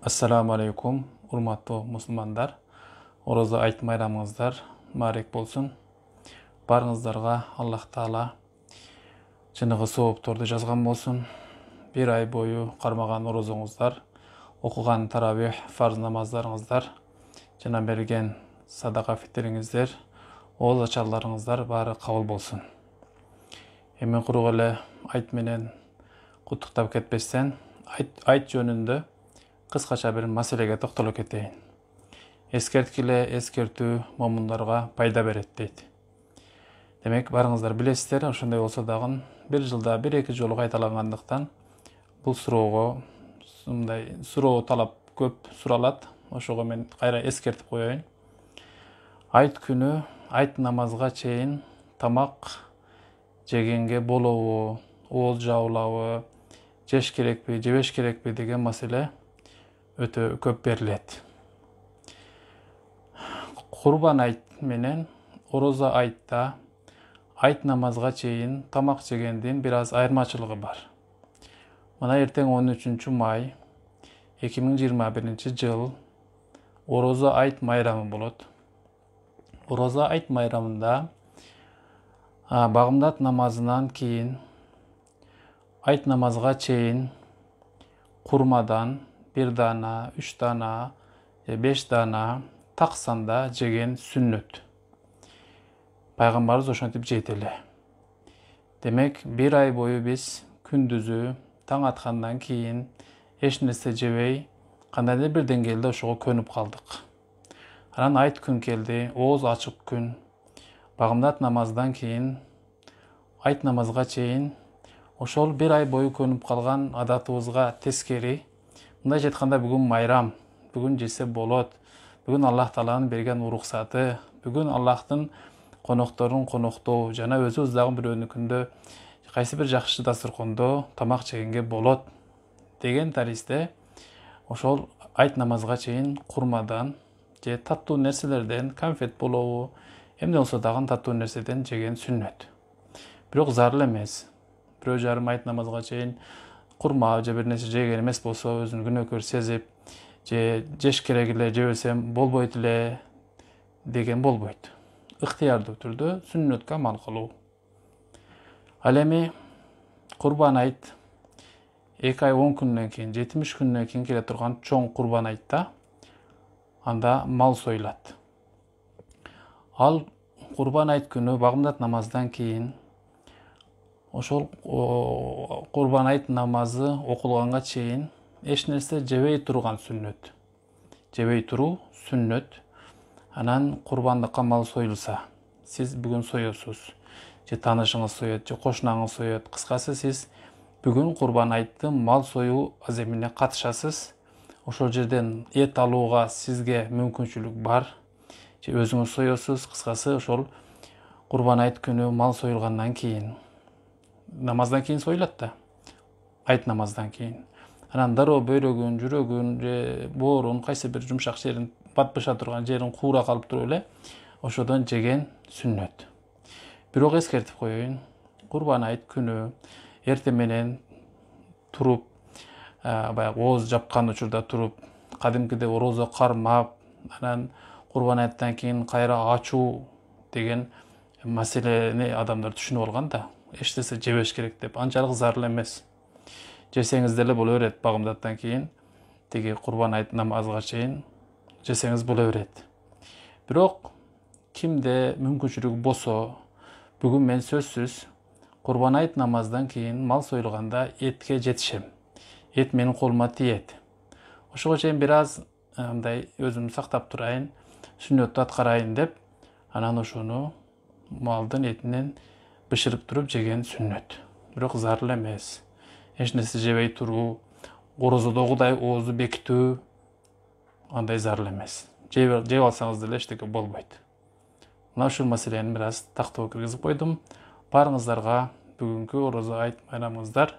Assalamu alaikum, urmatlı musulmanlar. Oroza ayt bayramыңыздар marek bolsun. Barыңыздарга Аллах Таала жыныгы соопторду жазган болсун. Bir ay boyu кармаган орозоңуздар, окуган таравих фарз намаздарыңыздар, жана берген садака фитериңиздер, ооз ачарларыңыздар баары кабыл болсун. Эми курук эле айт менен куттуктап кетпестен, айт жөнүндө кыскача бир маселеге токтолуп кетейин. Эскерткиле эскертүү момундарга пайда берет дейт. Демек, барыңыздар билесиздер, ошондой болсо дагы бир жылда 1-2 жолу кайталангандыктан бул суроого мындай суроо талап көп суралат. Ошого мен кайра эскертип коеюн. Айт күнү айт намазга чейин тамак жегенге болобу, ооз жабылабы, жеш керекпи, жебеш керекпи деген маселе өтө көп берилет. Курбан айт менен ороза айтта айт намазга чейин тамак жегендин бир аз айырмачылыгы бар. Мына эртең 13 май 2021 жыл ороза айт майрамы болот. Ороза айт майрамында багымдат намазынан кийин айт намазга чейин курмадан 1 дана, 3 дана, 5 дана таксанда жеген сүннөт. Пайгамбарыбыз ошентип жейт эле. Демек, 1 ай бою биз күндүзү таң аткандан кийин эч нерсе жебей, кандайдыр бир деңгээлде ошого көнүп калдык. Анан айт күн келди, ооз ачык күн. Багымдат намаздан кийин айт намазга чейин ошол 1 ай бою көнүп калган адатыбызга тескери, мындайча айтканда бүгүн майрам, бүгүн жесе болот, бүгүн Аллах Тааланын берген уруксаты, бүгүн Аллахтын конокторун коноктоо жана өзүбүз дагы бирөөнүкүндө кайсы бир жакшы дасыркондо тамак жегенге болот деген таризде ошол айт намазга чейин курмадан же таттуу нерселерден, конфет болобу, эмне болсо дагы таттуу нерседен жеген сүннөт. Бирок зарыл эмес. Бирөө жарым айт намазга чейин курма же бир нерсе жеген эмес болсо, өзүн күнөөкөр сезип, же жеш керек эле, жебесем болбойт эле деген болбойт. Ыктыярдуу түрдө сүннөткө амал кылуу. Ал эми курбан айт 2 ай 10 күндөн кийин, 70 күндөн кийин келе турган чоң курбан айтта анда мал союлат. Ал курбан айт күнү багымдат намаздан кийин ошол курбан айт намазы окулганга чейин эч нерсе жебей турган сүннөт. Жебей туруу сүннөт. Анан курбандыкка мал союлса, сиз бүгүн соесуз, же таанышыңыз соет, же кошунаңыз соет. Кыскасы, сиз бүгүн курбан айтты мал союу аземине катышасыз. Ошол жерден эт алууга сизге мүмкүнчүлүк бар. Же өзүңүз соесуз. Кыскасы, ошол курбан айт күнү мал союлгандан кийин, намаздан кийин союлат да. Айт намаздан кийин. Анан дароо бөйрөгүн, жүрөгүн, же боорун, кайсы бир жумшак жерин, батпыша турган жерин куура калып туруп эле ошодон жеген сүннөт. Бирок эскертип коеюн, курбан айт күнү эртең менен туруп, баягы ооз жапкан учурда туруп, кадимкидей орозо кармап, анан курбан айттан кийин кайра ачуу деген маселени адамдар түшүнүп алган да. Эч нерсе жебеш керек деп, анчалык зарыл эмес. Жесеңиз деле боло берет, багымдаттан кийин тиги курбан айт намазга чейин жесеңиз боло берет. Бирок кимде мүмкүнчүлүк болсо, бүгүн мен сөзсүз курбан айт намаздан кийин мал союлганда этке жетишем. Эт менин колума тиет. Ошого чейин бир аз мындай өзүмдү сактап турайын, сүннөттү аткарайын деп, анан ошону малдын этинен бышырып туруп жеген сүннөт. Бирок зарыл эмес. Эч нерсе жебей туруу, орозодогудай оозду бекитүү андай зарыл эмес. Жеп алсаңыз деле эчтеке болбойт. Мына ушул маселени бир аз тактоо киргизип койдум. Барыңыздарга бүгүнкү ороза айт майрамыңыздар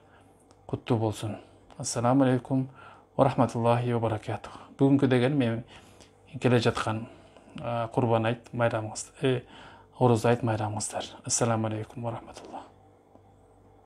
куттуу болсун. Ассаламу алейкум ва рахматуллахи ва баракатух. Бүгүнкү деген мен келе жаткан курбан айт майрамыңыз, ороза айт майрамыңыздар. Ассаламу алейкум ва рахматуллах.